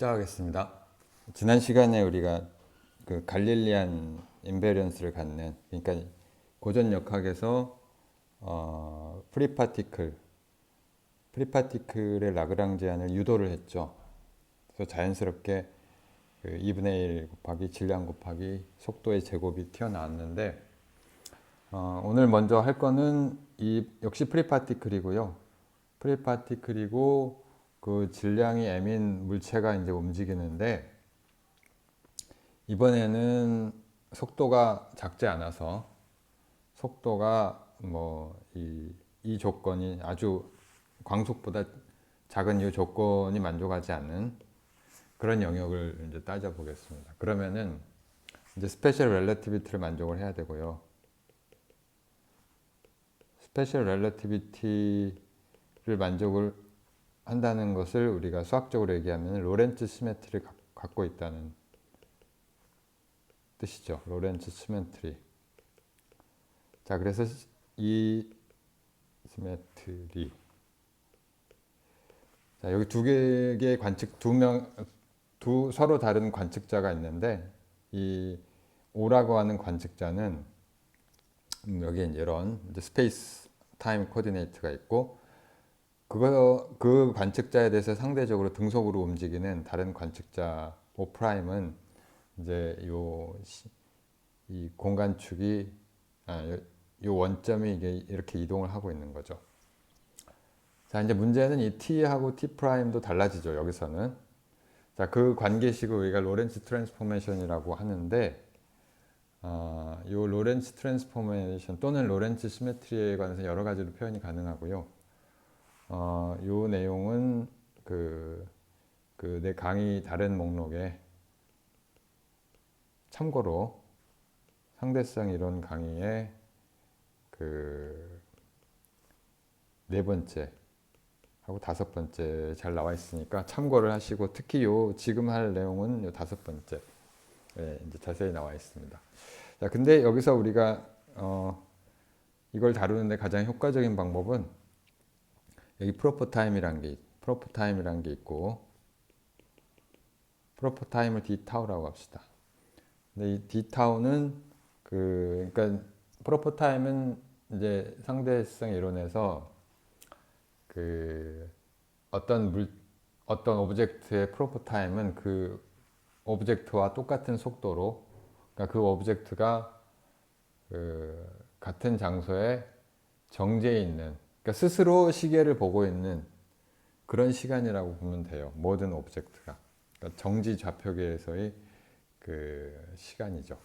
시작하겠습니다. 지난 시간에 우리가 그 갈릴리안 인베리언스를 갖는, 그러니까 고전역학에서 프리파티클의 라그랑지 제한을 유도를 했죠. 그래서 자연스럽게 그 2분의 1 곱하기 질량 곱하기 속도의 제곱이 튀어나왔는데, 오늘 먼저 할 거는 역시 프리파티클이고요. 프리파티클이고 그 질량이 m인 물체가 이제 움직이는데, 이번에는 속도가 작지 않아서 속도가 이 조건이 아주 광속보다 작은 이 조건이 만족하지 않는 그런 영역을 이제 따져보겠습니다. 그러면은 이제 스페셜 렐러티비티를 만족을 해야 되고요. 스페셜 렐러티비티를 만족을 한다는 것을 우리가 수학적으로 얘기하면 로렌츠 시메트리를 갖고 있다는 뜻이죠. 로렌츠 시메트리. 자, 그래서 이 시메트리. 자, 여기 두 개의 관측, 서로 다른 관측자가 있는데, 이 O라고 하는 관측자는 여기에 이런 스페이스 타임 코디네이트가 있고, 그 관측자에 대해서 상대적으로 등속으로 움직이는 다른 관측자 O'은 이제 이 공간축이 요 원점이 이렇게 이동을 하고 있는 거죠. 자, 이제 문제는 이 t하고 t'도 달라지죠. 여기서는. 자, 그 관계식을 우리가 로렌츠 트랜스포메이션이라고 하는데, 요 로렌츠 트랜스포메이션 또는 로렌츠 시메트리에 관해서 여러 가지로 표현이 가능하고요. 요 내용은 내 강의 다른 목록에 참고로 상대성 이론 강의의 네 번째 하고 다섯 번째 잘 나와 있으니까 참고를 하시고, 특히 지금 할 내용은 요 다섯 번째 이제 자세히 나와 있습니다. 자, 근데 여기서 우리가 이걸 다루는데 가장 효과적인 방법은 여기 프로퍼 타임이란 게 있고, 프로퍼 타임을 d 타우라고 합시다. 근데 이 d 타우는 그러니까 프로퍼 타임은 이제 상대성 이론에서 어떤 오브젝트의 프로퍼 타임은 그 오브젝트와 똑같은 속도로, 그러니까 그 오브젝트가 같은 장소에 정지해 있는, 그러니까 스스로 시계를 보고 있는 그런 시간이라고 보면 돼요. 모든 오브젝트가. 그러니까 정지 좌표계에서의 시간이죠.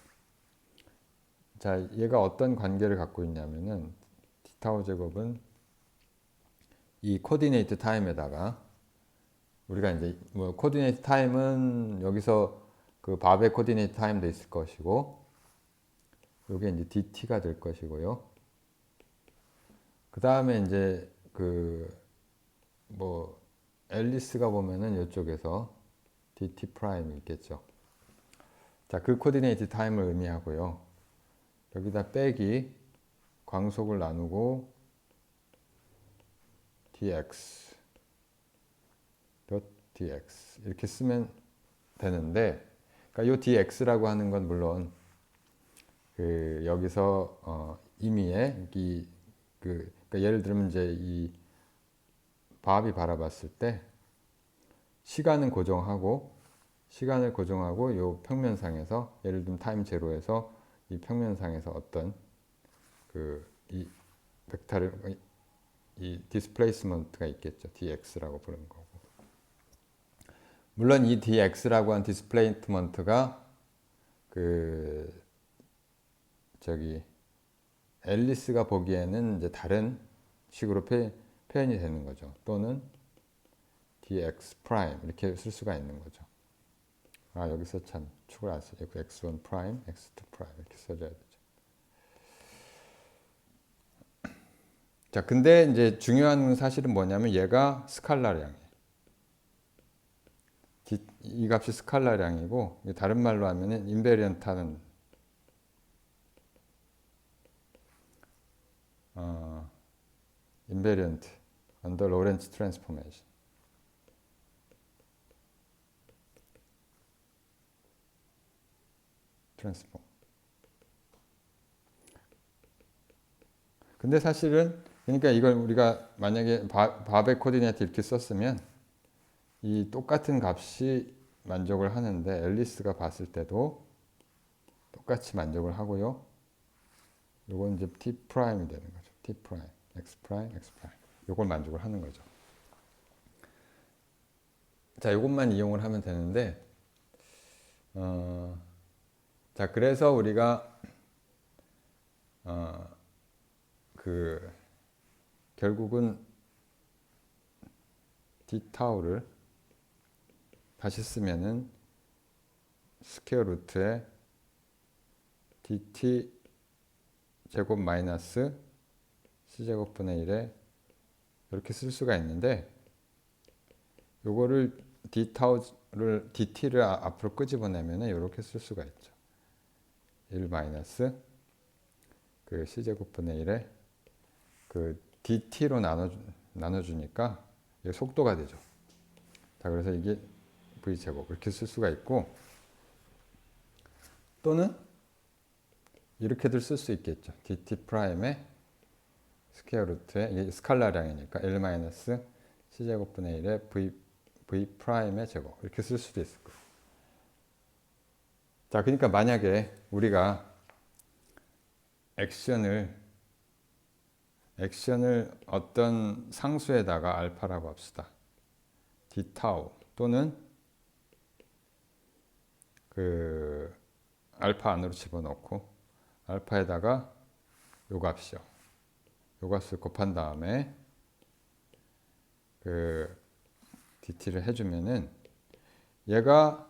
자, 얘가 어떤 관계를 갖고 있냐면은 t타우 제곱은 이 코디네이트 타임에다가 우리가 이제 코디네이트 타임은 여기서 그 밥의 코디네이트 타임도 있을 것이고, 요게 이제 dt가 될 것이고요. 그 다음에 이제 앨리스가 보면은 이쪽에서 dt 프라임이 있겠죠. 자, 그 코디네이트 타임을 의미하고요. 여기다 빼기 광속을 나누고 dx 이렇게 쓰면 되는데, 그러니까 요 dx라고 하는 건 물론 여기서 임의의 그러니까 예를 들면 이제 이 밥이 바라봤을 때 시간을 고정하고 요 평면상에서, 예를 들면 타임 제로에서 이 평면상에서 어떤 이 벡터를, 이 디스플레이스먼트가 있겠죠. dx라고 부르는 거고. 물론 이 dx라고 한 디스플레이스먼트가 앨리스가 보기에는 이제 다른 식으로 표현이 되는 거죠. 또는 dx 프라임 이렇게 쓸 수가 있는 거죠. 여기서 참 축을 안 써요. x1 프라임, x2 프라임 이렇게 써줘야 되죠. 자, 근데 이제 중요한 사실은 뭐냐면 얘가 스칼라량이에요. 이 값이 스칼라량이고, 다른 말로 하면은 인베리언트는 invariant under Lorentz transformation. 트랜스폼. 근데 사실은 그러니까 이걸 우리가 만약에 밥의 코디네이트 이렇게 썼으면 이 똑같은 값이 만족을 하는데 앨리스가 봤을 때도 똑같이 만족을 하고요. 요건 이제 t 프라임이 되는 거죠. t 프라임, x 프라임, x 프라임. 요걸 만족을 하는 거죠. 자, 요것만 이용을 하면 되는데 자, 그래서 우리가 그 결국은 d 타우를 다시 쓰면은 스퀘어 루트에 dt 제곱 마이너스 c제곱분의 1에 이렇게 쓸 수가 있는데 요거를 d타우를 dt를 앞으로 끄집어내면은 이렇게 쓸 수가 있죠. 1 마이너스 그 c제곱분의 1에 그 dt로 나눠주니까 이게 속도가 되죠. 자, 그래서 이게 v제곱 이렇게 쓸 수가 있고 또는 이렇게도 쓸 수 있겠죠. dt 프라임의 스퀘어 루트에 이게 스칼라량이니까 1 마이너스 c제곱분의 1에 v 프라임의 제곱 이렇게 쓸 수도 있을 거예요. 자, 그러니까 만약에 우리가 액션을 어떤 상수에다가 알파라고 합시다. d 타우 또는 그 알파 안으로 집어넣고 알파에다가 요 값이요. 요 값을 곱한 다음에 그 dt를 해주면은 얘가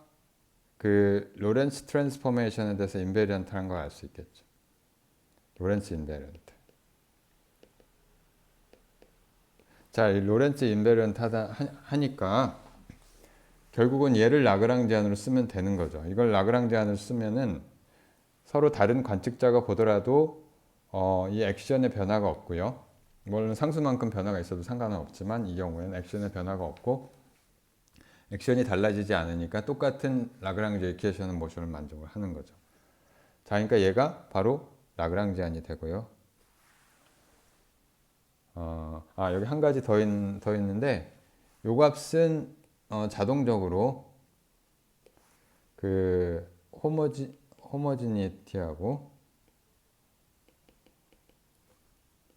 그 로렌츠 트랜스포메이션에 대해서 인베리언트라는 걸 알 수 있겠죠. 로렌츠 인베리언트. 자, 이 로렌츠 인베리언트 하니까 결국은 얘를 라그랑지안으로 쓰면 되는 거죠. 이걸 라그랑지안으로 쓰면은 서로 다른 관측자가 보더라도 이 액션의 변화가 없고요. 물론 상수만큼 변화가 있어도 상관은 없지만 이 경우에는 액션의 변화가 없고 액션이 달라지지 않으니까 똑같은 라그랑지 이퀘이션 모션을 만족을 하는 거죠. 자, 그러니까 얘가 바로 라그랑지안이 되고요. 여기 한 가지 더 있는데 요 값은 자동적으로 그 호모지니티하고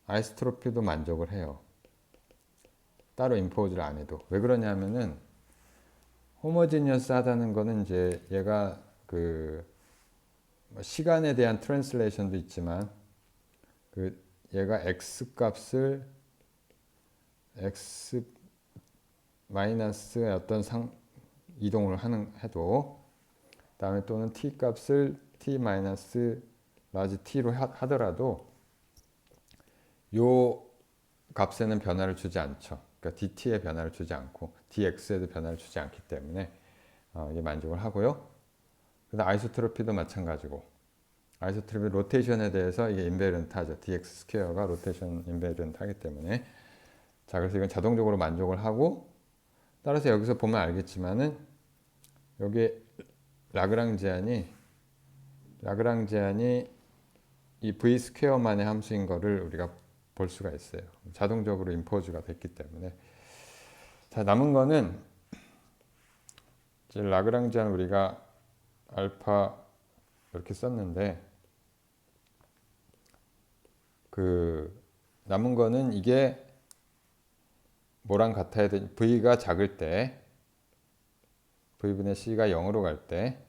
아이스트로피도 만족을 해요. 따로 임포즈를 안 해도. 왜 그러냐면은 호모지니어스 하다는 거는 이제 얘가 그 시간에 대한 트랜슬레이션도 있지만 그 얘가 x 값을 x 마이너스의 어떤 이동을 해도 다음에 또는 t 값을 t 마이너스 라지 t로 하더라도 요 값에는 변화를 주지 않죠. 그러니까 dt에 변화를 주지 않고 dx에도 변화를 주지 않기 때문에 이게 만족을 하고요. 그래서 아이소트로피도 마찬가지고 아이소트로피 로테이션에 대해서 이게 인베리언트 하죠. dx 스퀘어가 로테이션 인베리언트 하기 때문에 자, 그래서 이건 자동적으로 만족을 하고 따라서 여기서 보면 알겠지만은 여기 라그랑지안이 이 v 스퀘어만의 함수인 거를 우리가 볼 수가 있어요. 자동적으로 임포즈가 됐기 때문에. 자, 남은 거는 이제 라그랑지안 우리가 알파 이렇게 썼는데 그 남은 거는 이게 뭐랑 같아야 돼? v가 작을 때 v분의 c가 0으로 갈 때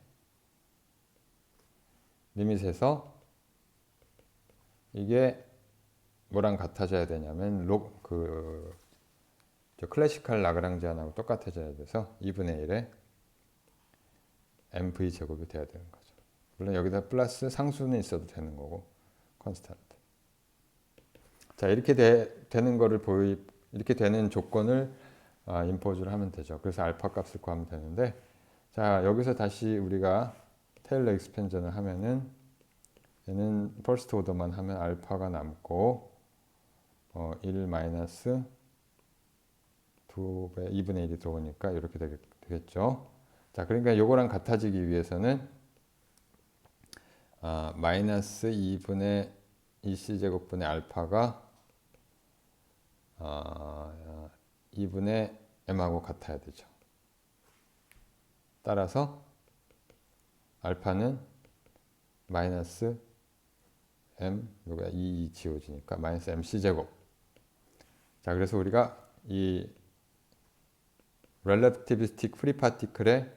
리밋에서 이게 뭐랑 같아져야 되냐면 클래시컬 라그랑지안하고 똑같아져야 돼서 2분의 1에 mv 제곱이 돼야 되는 거죠. 물론 여기다 플러스 상수는 있어도 되는 거고 컨스탄트. 자, 이렇게 되는 거를 이렇게 되는 조건을 임포즈를 하면 되죠. 그래서 알파 값을 구하면 되는데 자, 여기서 다시 우리가 테일러 익스펜전을 하면은 얘는 퍼스트 오더만 하면 알파가 남고 1 마이너스 2배 2분의 1이 들어오니까 이렇게 되겠죠. 자, 그러니까 요거랑 같아지기 위해서는 마이너스 2분의 2c제곱분의 알파가 2분의 m하고 같아야 되죠. 따라서 알파는 마이너스 m, 여기가 2 지워지니까 마이너스 mc제곱. 자, 그래서 우리가 이 relativistic free particle의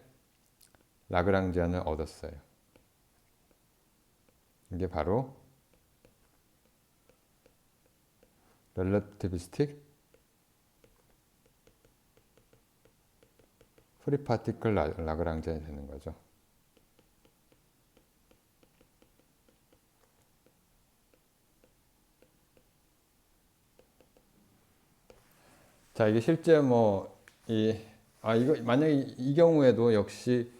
라그랑지안을 얻었어요. 이게 바로 relativistic free particle 라그랑지안이 되는 거죠. 자, 이게 실제 이거 만약에 이 경우에도 역시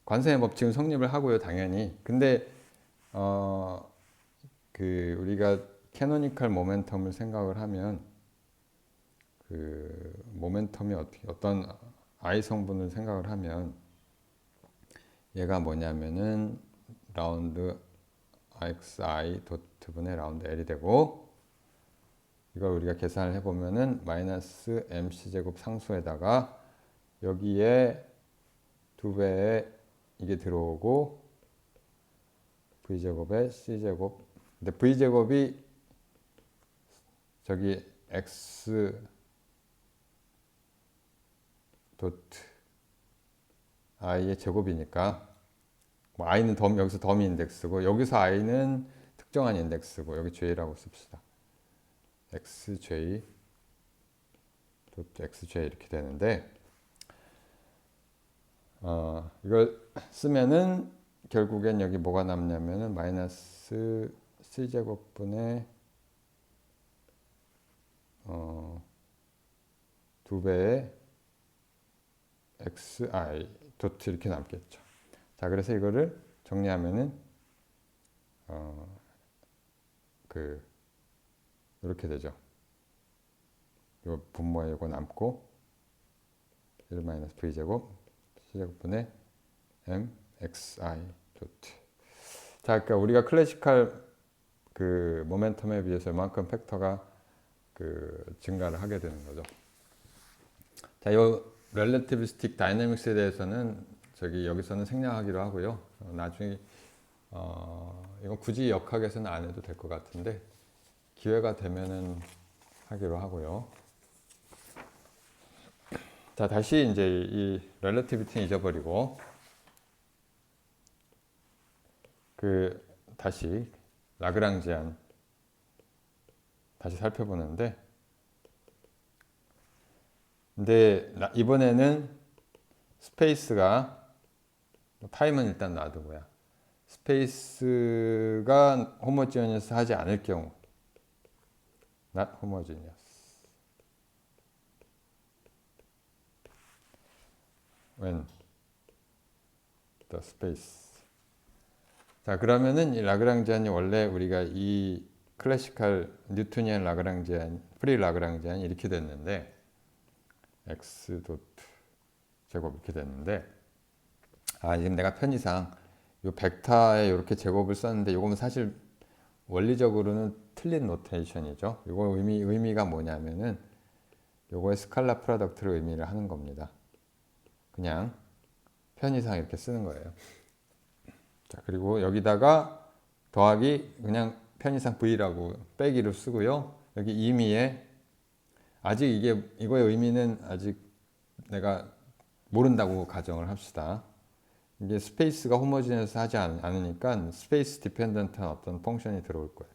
관성의 법칙은 성립을 하고요, 당연히. 근데 우리가 캐노니컬 모멘텀을 생각을 하면 모멘텀이 어떤 I 성분을 생각을 하면 얘가 뭐냐면은 라운드 xi 도트분의 라운드 l이 되고, 이걸 우리가 계산을 해보면은 마이너스 mc제곱 상수에다가 여기에 2배의 이게 들어오고 v제곱에 c제곱, 근데 v제곱이 저기 x 도트 i의 제곱이니까 i는 여기서 더미 인덱스고, 여기서 i는 특정한 인덱스고, 여기 j라고 씁시다. xj 도트 xj 이렇게 되는데, 이걸 쓰면은 결국엔 여기 뭐가 남냐면은 마이너스 c제곱분의 2배의 xi 도트 이렇게 남겠죠. 자, 그래서 이거를 정리하면은 이렇게 되죠. 요 분모에 이거 남고 1 마이너스 v제곱 c제곱분의 m xi 도트. 자, 그러니까 우리가 클래시컬 모멘텀에 비해서 이만큼 팩터가 증가를 하게 되는 거죠. 자, 요 렐러티비스틱 다이내믹스에 대해서는 여기서는 생략하기로 하고요. 나중에 이건 굳이 역학에서는 안 해도 될 것 같은데 기회가 되면은 하기로 하고요. 자, 다시 이제 이 렐러티비티는 잊어버리고 다시 라그랑지안 다시 살펴보는데, 근데 이번에는 스페이스가, 타임은 일단 놔두고요. 스페이스가 호모지니어스 하지 않을 경우, not homogeneous when the space. 자, 그러면은 이 라그랑지안이 원래 우리가 이 클래시컬 뉴토니안 라그랑지안, 프리 라그랑지안이 이렇게 됐는데 x 도트 제곱 이렇게 됐는데, 지금 내가 편의상 요 벡터에 이렇게 제곱을 썼는데 요거는 사실 원리적으로는 틀린 노테이션이죠. 요거 의미가 뭐냐면은 요거의 스칼라 프로덕트를 의미를 하는 겁니다. 그냥 편의상 이렇게 쓰는 거예요. 자, 그리고 여기다가 더하기 그냥 편의상 v라고 빼기로 쓰고요. 여기 임의에 아직 이거의 의미는 아직 내가 모른다고 가정을 합시다. 이게 스페이스가 호모지니어스 하지 않으니까 스페이스 디펜던트한 어떤 펑션이 들어올 거예요.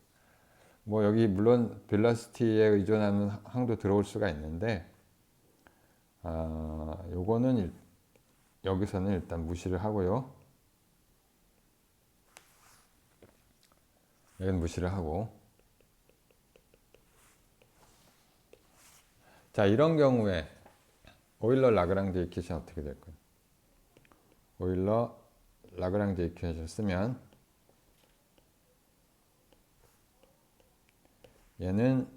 뭐 여기 물론 벨로시티에 의존하는 항도 들어올 수가 있는데, 요거는 여기서는 일단 무시를 하고요. 여기는 무시를 하고. 자, 이런 경우에 오일러 라그랑지 이퀘이션 어떻게 될까요? 오일러 라그랑지 이퀘이션 쓰면 얘는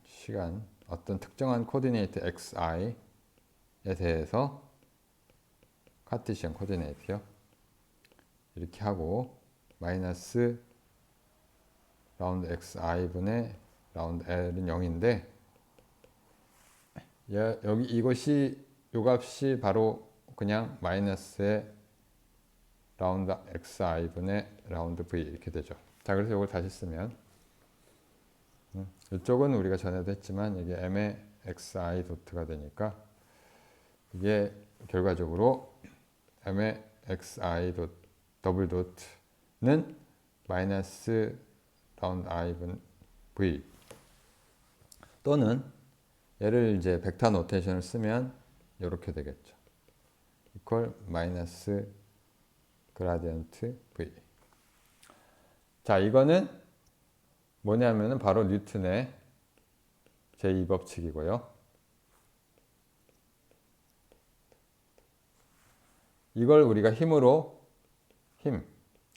시간 어떤 특정한 코디네이트 xi에 대해서 카티시안 코디네이트요. 이렇게 하고 마이너스 라운드 xi분의 라운드 l은 0인데 여기 이것이 요 값이 바로 그냥 마이너스의 라운드 xi분의 라운드 v 이렇게 되죠. 자, 그래서 이걸 다시 쓰면 이쪽은 우리가 전에도 했지만 이게 m의 xi 도트가 되니까 이게 결과적으로 m의 xi 더블 도트는 마이너스 라운드 i분 v 또는 얘를 이제 벡터 노테이션을 쓰면 이렇게 되겠죠. 이퀄 마이너스 그라디언트 v. 자, 이거는 뭐냐면은 바로 뉴턴의 제2법칙이고요. 이걸 우리가 힘,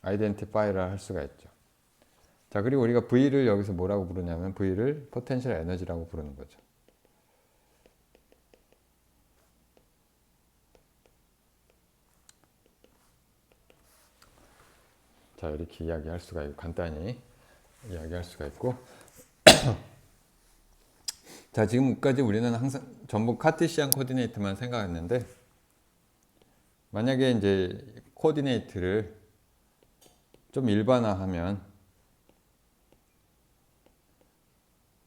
아이덴티파이를 할 수가 있죠. 자, 그리고 우리가 V를 여기서 뭐라고 부르냐면 V를 포텐셜 에너지라고 부르는 거죠. 자, 이렇게 이야기할 수가 있고, 간단히 이야기할 수가 있고. 자, 지금까지 우리는 항상 전부 카티시안 코디네이트만 생각했는데, 만약에 이제 코디네이트를 좀 일반화하면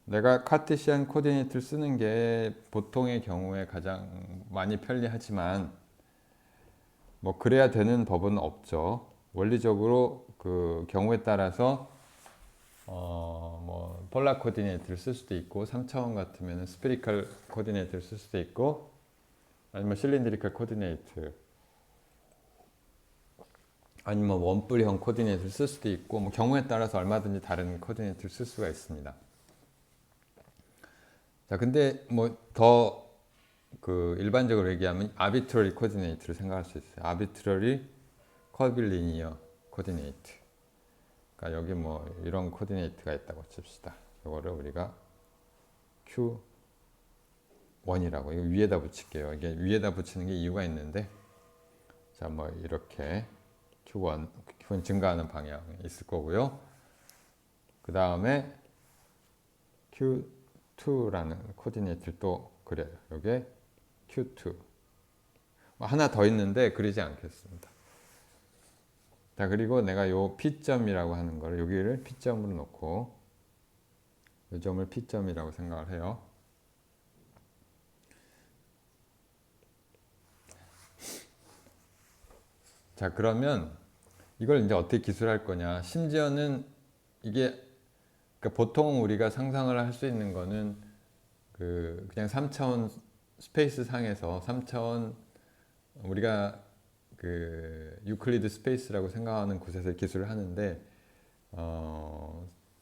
내가 카티시안 코디네이트를 쓰는 게 보통의 경우에 가장 많이 편리하지만 뭐 그래야 되는 법은 없죠. 원리적으로 그 경우에 따라서 뭐 폴라 코디네이트를 쓸 수도 있고 3차원 같으면 스페리컬 코디네이트를 쓸 수도 있고 아니면 실린드리컬 코디네이트 아니면 원뿔형 코디네이트를 쓸 수도 있고 뭐 경우에 따라서 얼마든지 다른 코디네이트를 쓸 수가 있습니다. 자, 근데 뭐 더 그 일반적으로 얘기하면 아비트러리 코디네이트를 생각할 수 있어요. 아비트러리 커빌리니어 코디네이트. 그러니까 여기 뭐 이런 코디네이트가 있다고 칩시다. 이거를 우리가 Q1이라고 이거 위에다 붙일게요. 이게 위에다 붙이는 게 이유가 있는데 자, 뭐 이렇게 Q1 증가하는 방향이 있을 거고요. 그 다음에 Q2라는 코디네이트를 또 그려요. 요게 Q2. 하나 더 있는데 그리지 않겠습니다. 자, 그리고 내가 요 P점이라고 하는 거를 여기를 P점으로 놓고 이 점을 P점이라고 생각을 해요. 자, 그러면 이걸 이제 어떻게 기술할 거냐. 심지어는 이게 그러니까 보통 우리가 상상을 할 수 있는 거는 그냥 3차원 스페이스 상에서 3차원 우리가 그 유클리드 스페이스라고 생각하는 곳에서 기술을 하는데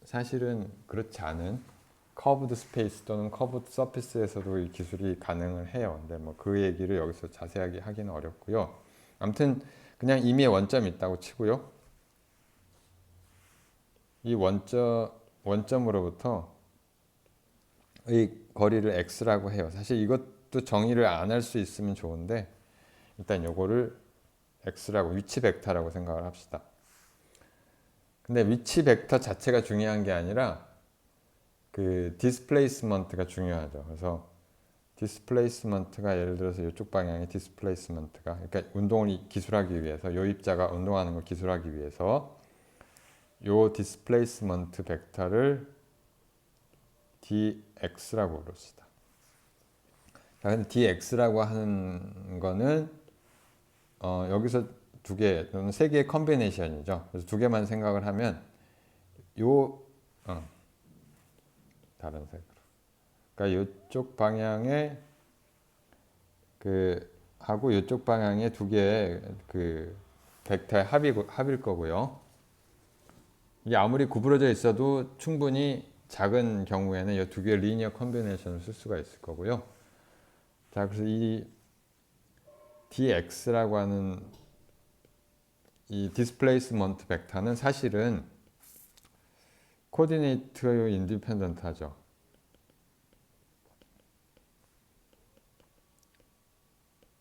사실은 그렇지 않은 커브드 스페이스 또는 커브드 서피스에서도 이 기술이 가능을 해요. 근데 뭐 그 얘기를 여기서 자세하게 하기는 어렵고요. 아무튼 그냥 임의의 원점이 있다고 치고요. 이 원점으로부터 이 거리를 x라고 해요. 사실 이것도 정의를 안 할 수 있으면 좋은데 일단 요거를 x라고 위치 벡터라고 생각을 합시다. 근데 위치 벡터 자체가 중요한 게 아니라 그 디스플레이스먼트가 중요하죠. 그래서 디스플레이스먼트가 예를 들어서 이쪽 방향의 디스플레이스먼트가 그러니까 운동을 기술하기 위해서 요 입자가 운동하는 걸 기술하기 위해서 요 디스플레이스먼트 벡터를 dx라고 부릅시다. 자, 근데 dx라고 하는 거는 여기서 두 개 또는 세 개의 컨비네이션이죠. 그래서 두 개만 생각을 하면 요 다른 색으로. 그러니까 이쪽 방향에 그 하고 이쪽 방향에 두 개의 그 벡터의 합일 거고요. 이게 아무리 구부러져 있어도 충분히 작은 경우에는 이 두 개의 리니어 컨비네이션을 쓸 수가 있을 거고요. 자, 그래서 이 dx라고 하는 이 디스플레이스먼트 벡터는 사실은 코디네이트 인디펜던트하죠.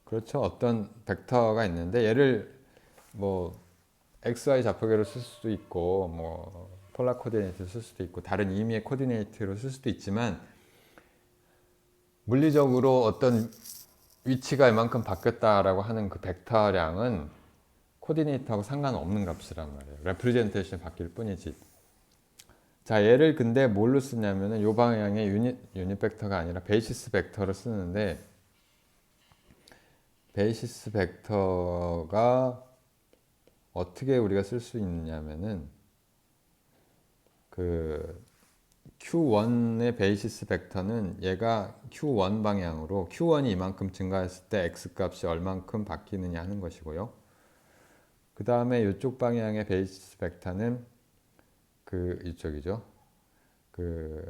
그렇죠. 어떤 벡터가 있는데 얘를 뭐 XY 좌표계로 쓸 수도 있고 뭐 폴라 코디네이트로 쓸 수도 있고 다른 의미의 코디네이트로 쓸 수도 있지만 물리적으로 어떤 위치가 이만큼 바뀌었다라고 하는 그 벡터량은 코디네이트하고 상관없는 값이란 말이에요. 레프리젠테이션이 바뀔 뿐이지. 자, 얘를 근데 뭘로 쓰냐면은 요 방향의 유닛 벡터가 아니라 베이시스 벡터를 쓰는데 베이시스 벡터가 어떻게 우리가 쓸 수 있냐면은 그 Q1의 베이시스 벡터는 얘가 Q1 방향으로 Q1이 이만큼 증가했을 때 X 값이 얼만큼 바뀌느냐 하는 것이고요. 그 다음에 이쪽 방향의 베이시스 벡터는 그 이쪽이죠. 그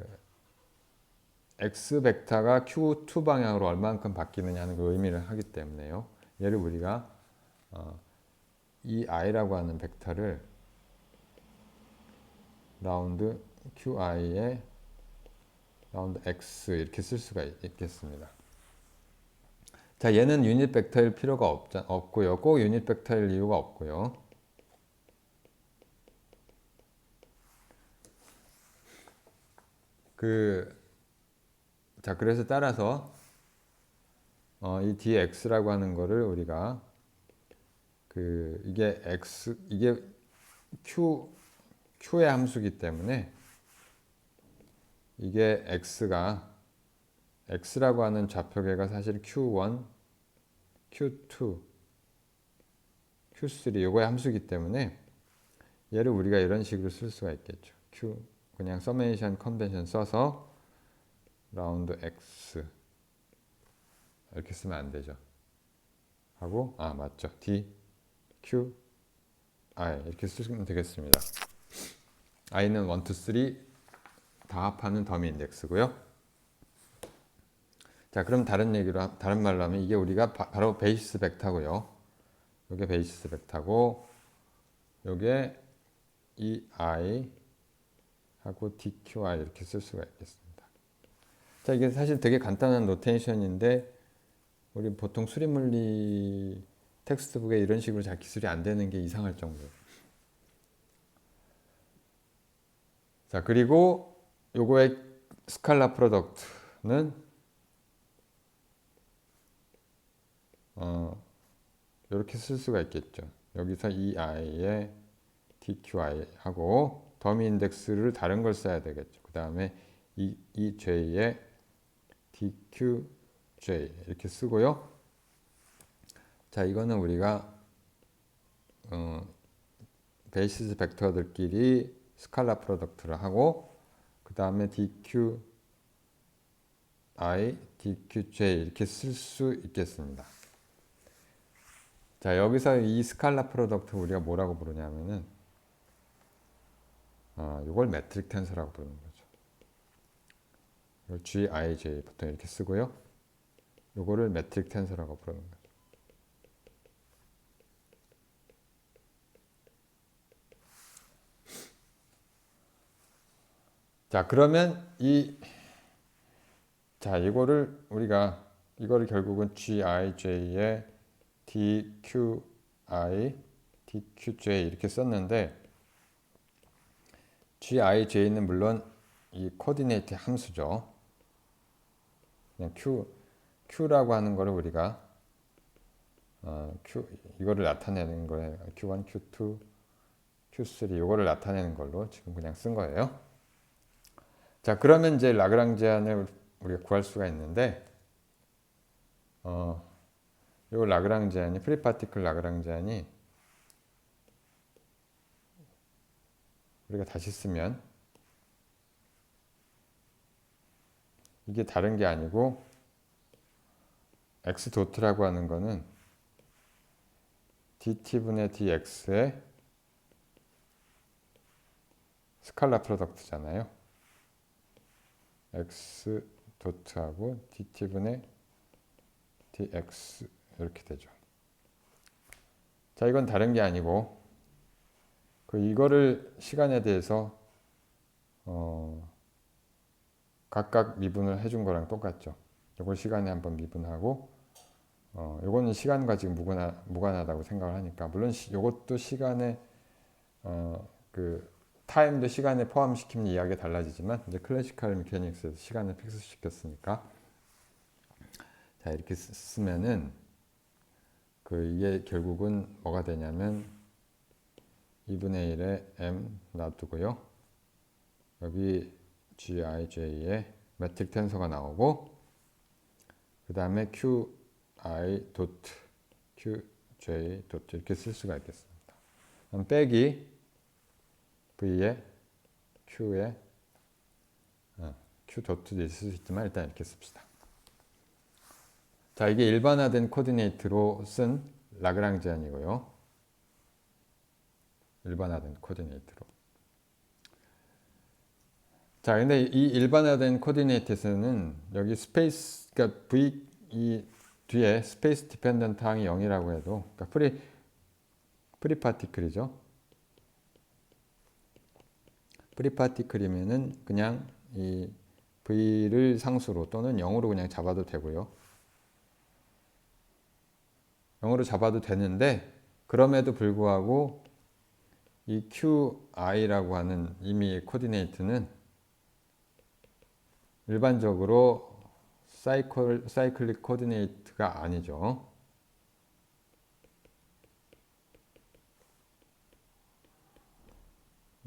X 벡터가 Q2 방향으로 얼만큼 바뀌느냐 하는 그 의미를 하기 때문에요. 얘를 우리가 이 i라고 하는 벡터를 라운드 QI의 라운드 X 이렇게 쓸 수가 있겠습니다. 자, 얘는 유닛 벡터일 필요가 없고요. 꼭 유닛 벡터일 이유가 없고요. 자, 그래서 따라서 이 dx라고 하는 거를 우리가 이게 q의 함수이기 때문에 이게 x라고 하는 좌표계가 사실 q1, q2, q3 요거의 함수이기 때문에 얘를 우리가 이런 식으로 쓸 수가 있겠죠. 그냥 서메이션 컨벤션 써서 라운드 x 이렇게 쓰면 안 되죠. 하고 맞죠. d, q, i 이렇게 쓰면 되겠습니다. i는 1, 2, 3 다 합하는 더미 인덱스고요. 자, 그럼 다른 말로 하면 이게 우리가 바로 베이시스 벡터고요. 이게 베이시스 벡터고 요게 이 i 하고 dqi 이렇게 쓸 수가 있겠습니다. 자, 이게 사실 되게 간단한 노테이션인데 우리 보통 수리물리 텍스트북에 이런 식으로 잘 기술이 안 되는 게 이상할 정도예요. 자, 그리고 요거의 스칼라 프로덕트는 이렇게 쓸 수가 있겠죠. 여기서 이 i의 dqi 하고 더미 인덱스를 다른 걸 써야 되겠죠. 그 다음에 이 j의 dqj 이렇게 쓰고요. 자, 이거는 우리가 베이시스 벡터들끼리 스칼라 프로덕트를 하고 그 다음에 dqi, dqj 이렇게 쓸 수 있겠습니다. 자, 여기서 이 스칼라 프로덕트 우리가 뭐라고 부르냐면은 이걸 메트릭 텐서라고 부르는 거죠. 이걸 gij 보통 이렇게 쓰고요. 이거를 메트릭 텐서라고 부르는 거죠. 자, 그러면 이거를 결국은 GIJ의 DQI, DQJ 이렇게 썼는데 GIJ는 물론 이 코디네이트 함수죠. 그냥 Q라고 하는 거를 우리가 이거를 나타내는 거예요. Q1, Q2, Q3 이거를 나타내는 걸로 지금 그냥 쓴 거예요. 자, 그러면 이제 라그랑지안을 우리가 구할 수가 있는데 요 라그랑지안이 프리 파티클 라그랑지안이 우리가 다시 쓰면 이게 다른 게 아니고 x 도트라고 하는 거는 dt분의 dx의 스칼라 프로덕트잖아요. x 도트하고 dt분의 dx 이렇게 되죠. 자, 이건 다른 게 아니고 이거를 시간에 대해서 각각 미분을 해준 거랑 똑같죠. 이걸 시간에 한번 미분하고 요거는 시간과 지금 무관하다고 생각을 하니까, 물론 요것도 시간에 그 타임도 시간에 포함시키면 이야기가 달라지지만, 이제 클래시컬 메케닉스에서 시간을 픽스 시켰으니까, 자 이렇게 쓰면은 이게 결국은 뭐가 되냐면 2분의 1에 m 놔두고요, 여기 gij의 매트릭 텐서가 나오고, 그 다음에 qi 도트 qj 도트 이렇게 쓸 수가 있겠습니다. 빼기 v에 q에 q 도트도 있을 수 있지만 일단 이렇게 씁시다. 자, 이게 일반화된 코디네이트로 쓴 라그랑지안이고요. 일반화된 코디네이트로. 자, 근데 이 일반화된 코디네이트에서는 여기 스페이스, 그러니까 v 이 뒤에 스페이스 디펜던트 항이 0이라고 해도, 그러니까 프리파티클이죠. 프리파티클이면은 그냥 이 v를 상수로 또는 0으로 그냥 잡아도 되고요. 0으로 잡아도 되는데, 그럼에도 불구하고 이 QI라고 하는 이미 코디네이트는 일반적으로 사이클릭 코디네이트가 아니죠.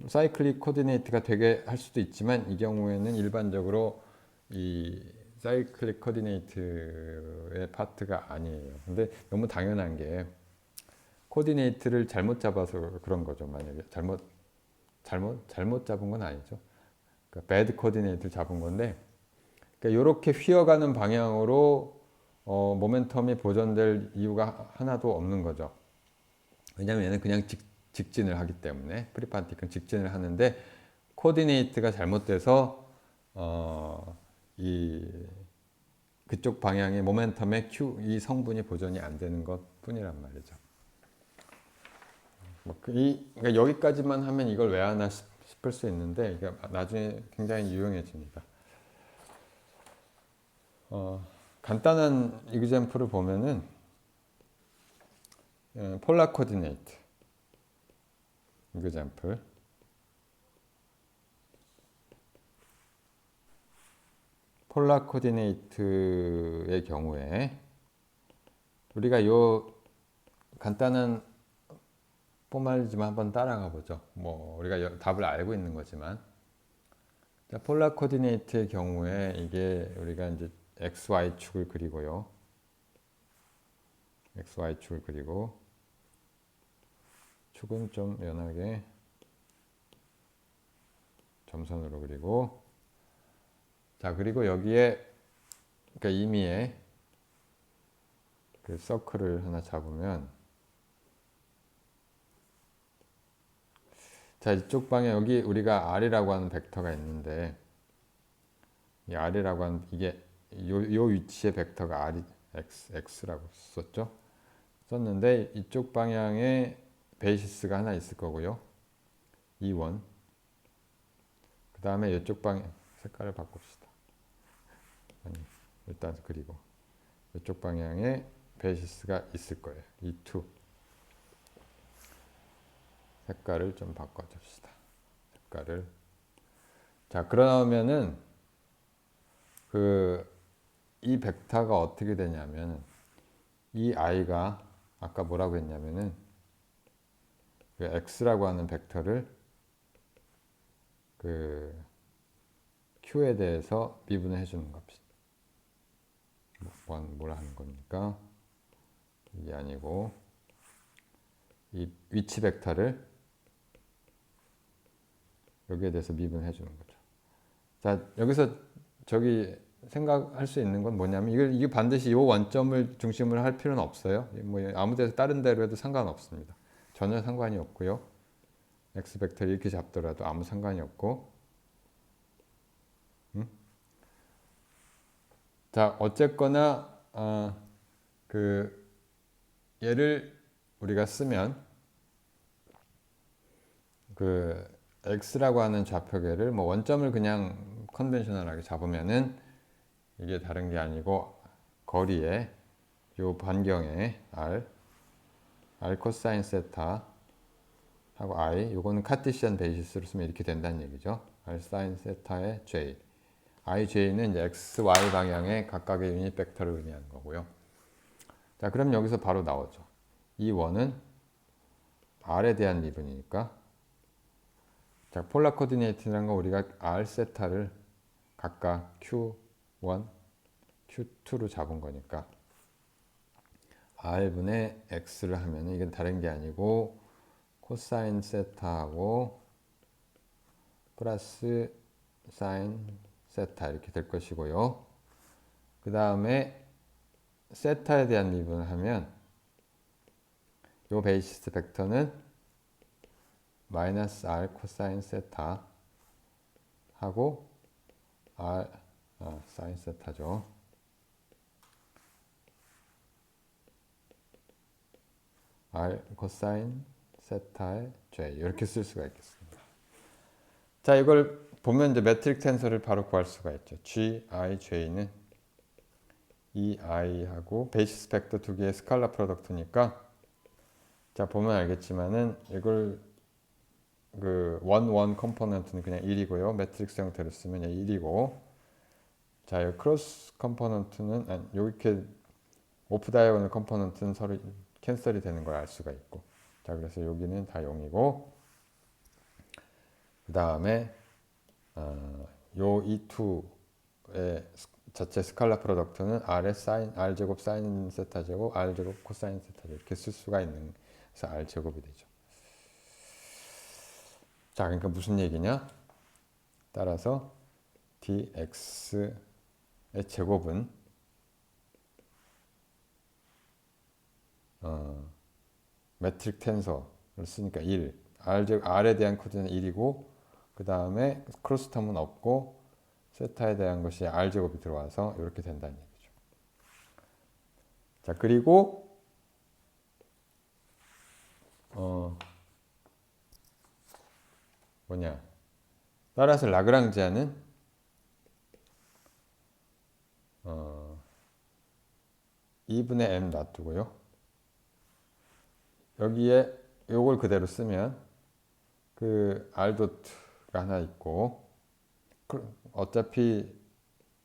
사이클릭 코디네이트가 되게 할 수도 있지만, 이 경우에는 일반적으로 이 사이클릭 코디네이트의 파트가 아니에요. 근데 너무 당연한 게 코디네이트를 잘못 잡아서 그런 거죠. 만약에 잘못 잡은 건 아니죠. 그러니까 배드 코디네이트를 잡은 건데, 그러니까 이렇게 휘어가는 방향으로 모멘텀이 보존될 이유가 하나도 없는 거죠. 왜냐하면 얘는 그냥 직진을 하기 때문에, 프리파티클은 직진을 하는데 코디네이트가 잘못돼서 그쪽 방향의 모멘텀의 이 성분이 보존이 안 되는 것 뿐이란 말이죠. 그러니까 여기까지만 하면 이걸 왜 하나 싶을 수 있는데, 이게 나중에 굉장히 유용해집니다. 간단한 이그젬플을 보면은 폴라 코디네이트 이그젬플. 폴라 코디네이트의 경우에 우리가 요 간단한 포멀리지만 한번 따라가 보죠. 뭐 우리가 답을 알고 있는 거지만, 폴라 코디네이트의 경우에 이게 우리가 이제 XY축을 그리고요. XY축을 그리고, 축은 좀 연하게 점선으로 그리고, 자, 그리고 여기에 그러니까 임의의 그 서클을 하나 잡으면, 자, 이쪽 방에 여기 우리가 R이라고 하는 벡터가 있는데, 이 R이라고 하는 이게 요 위치의 벡터가 X라고 썼는데, 이쪽 방향에 베이시스가 하나 있을 거고요. 2원. 그 다음에 이쪽 방향, 색깔을 바꿉시다. 일단 그리고 이쪽 방향에 베이시스가 있을 거예요. 2. 색깔을 좀 바꿔줍시다. 색깔을. 자, 그러면은 이 벡터가 어떻게 되냐면, 이 i가 아까 뭐라고 했냐면은 x라고 하는 벡터를 q에 대해서 미분을 해주는 겁니다. 뭘 하는 겁니까? 이게 아니고, 이 위치 벡터를 여기에 대해서 미분해 주는 거죠. 자, 여기서 저기 생각할 수 있는 건 뭐냐면, 이게 반드시 이 원점을 중심으로 할 필요는 없어요. 뭐 아무 데서 다른 데로 해도 상관없습니다. 전혀 상관이 없고요. x 벡터를 이렇게 잡더라도 아무 상관이 없고. 자, 어쨌거나 얘를 우리가 쓰면 x라고 하는 좌표계를 뭐 원점을 그냥 컨벤셔널하게 잡으면은 이게 다른 게 아니고 거리에 요 반경에 r 코사인 세타 하고 i, 요거는 카티시안 베이시스로 쓰면 이렇게 된다는 얘기죠. r 사인 세타의 j, ij는 이제 x, y 방향의 각각의 유닛 벡터를 의미하는 거고요. 자, 그럼 여기서 바로 나오죠. 이 원은 r에 대한 미분이니까, 자, 폴라 코디네이트라는 건 우리가 r 세타를 각각 q1, q2로 잡은 거니까 r분의 x를 하면 이건 다른 게 아니고 코사인 세타하고 플러스 사인 세타 이렇게 될 것이고요. 그 다음에 세타에 대한 미분을 하면 요 베이시스 벡터는 마이너스 r 코사인 세타 하고 사인 세타죠. r 코사인 세타의 j 이렇게 쓸 수가 있겠습니다. 자, 이걸 보면 이제 매트릭 텐서를 바로 구할 수가 있죠. g, i, j는 이 i하고 베이시스 벡터 두 개의 스칼라 프로덕트니까, 자, 보면 알겠지만은 이걸 그 원 컴포넌트는 그냥 1이고요. 매트릭스 형태로 쓰면 1이고, 자, 이 크로스 컴포넌트는 이렇게 오프 다이아고널 컴포넌트는 서로 캔슬이 되는 걸 알 수가 있고, 자, 그래서 여기는 다 0이고, 그 다음에 요 E2의 자체 스칼라 프로덕트는 R의 사인, R 제곱 사인 세타 제곱, R 제곱 코사인 세타 제곱 이렇게 쓸 수가 있는, 그래서 R 제곱이 되죠. 자, 그러니까 무슨 얘기냐? 따라서 dx의 제곱은 매트릭 텐서를 쓰니까 1, R에 대한 코드는 1이고, 그 다음에 크로스 텀은 없고 세타에 대한 것이 R제곱이 들어와서 이렇게 된다는 얘기죠. 자, 그리고 뭐냐, 따라서 라그랑지아는 2분의 m 놔두고요. 여기에 요걸 그대로 쓰면 그 r 도트가 하나 있고, 어차피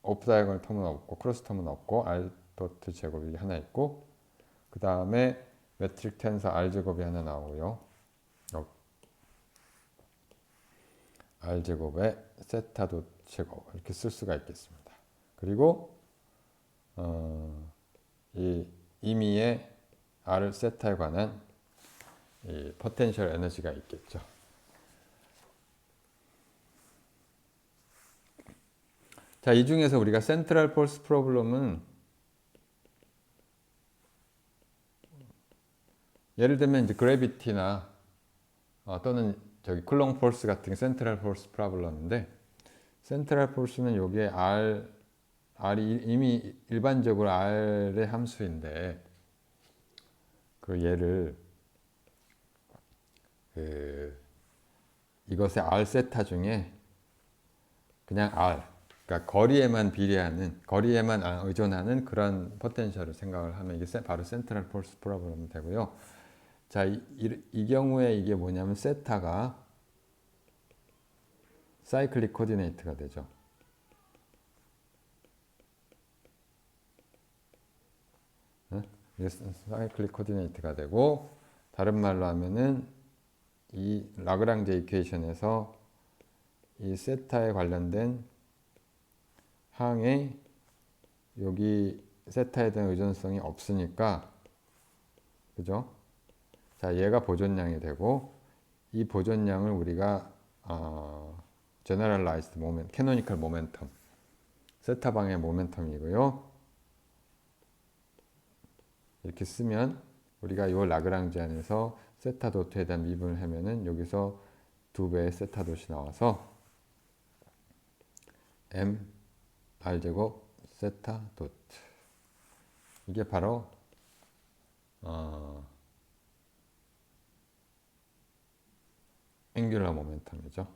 오프 다이아고널 텀은 없고 크로스 텀은 없고 r 도트 제곱이 하나 있고, 그 다음에 매트릭 텐서 r 제곱이 하나 나오고요. r 제곱에 세타 도트 제곱 이렇게 쓸 수가 있겠습니다. 그리고 이 임의의 r 세타에 관한 이 포텐셜 에너지가 있겠죠. 자, 이 중에서 우리가 센트럴 폴스 프로블럼은 예를 들면 이제 그래비티나 또는 저기 쿨롱 폴스 같은 게 센트럴 폴스 프로블럼인데, 센트럴 폴스는 여기에 R이 이미 일반적으로 R의 함수인데, 그 얘를 이것의 R 세타 중에 그냥 R, 그러니까 거리에만 비례하는, 거리에만 의존하는 그런 포텐셜을 생각을 하면 이게 바로 센트럴 폴스 프로블럼이 되고요. 자, 이 경우에 이게 뭐냐면 세타가 사이클릭 코디네이트가 되죠. 이게 사이클릭 코디네이트가 되고, 다른 말로 하면은 이 라그랑제 이퀘이션에서 이 세타에 관련된 항에 여기 세타에 대한 의존성이 없으니까, 그죠? 자, 얘가 보존량이 되고, 이 보존량을 우리가 generalized moment, canonical momentum, 세타 방의 모멘텀이고요. 이렇게 쓰면 우리가 이 라그랑지 안에서 세타 도트에 대한 미분을 하면은 여기서 2배의 세타 도트이 나와서 m r 제곱 세타 도트, 이게 바로 앵귤러 모멘텀이죠.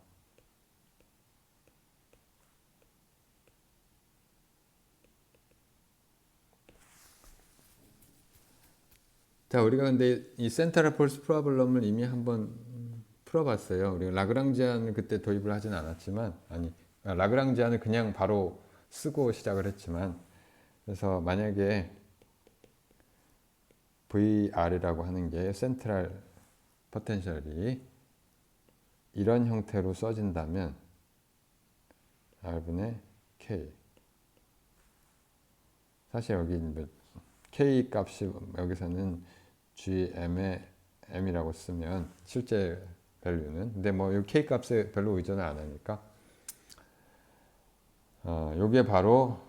자, 우리가 근데 이 센트럴 폴스 프로블럼을 이미 한번 풀어봤어요. 우리가 라그랑지안을 그때 도입을 하진 않았지만, 라그랑지안을 그냥 바로 쓰고 시작을 했지만, 그래서 만약에 VR이라고 하는 게 센트럴 포텐셜이 이런 형태로 써진다면 R분의 K, 사실 여기 K 값이 여기서는 GM의 M이라고 쓰면 실제 밸류는, 근데 뭐 이 K 값에 별로 의존을 안 하니까 요게 바로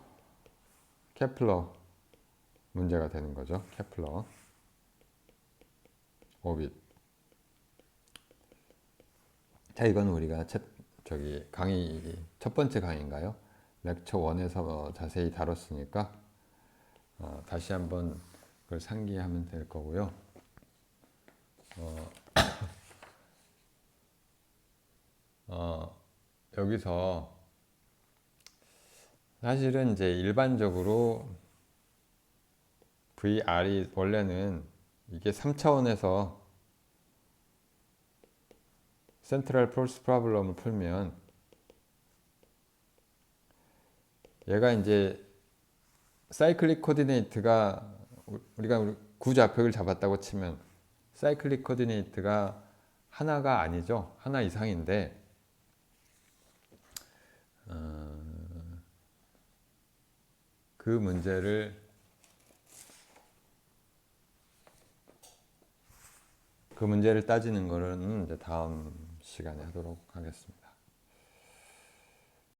케플러 문제가 되는 거죠. 케플러 오빗. 자, 이건 우리가 강의 첫 번째 강의인가요? 렉처 1에서 자세히 다뤘으니까 다시 한번 그걸 상기하면 될 거고요. 여기서 사실은 이제 일반적으로 VR이 원래는 이게 3차원에서 센트럴 폴스 프로블럼을 풀면 얘가 이제 사이클릭 코디네이트가, 우리가 구좌표를 잡았다고 치면 사이클릭 코디네이트가 하나가 아니죠. 하나 이상인데 그 문제를 따지는 거는 이제 다음 시간에 하도록 하겠습니다.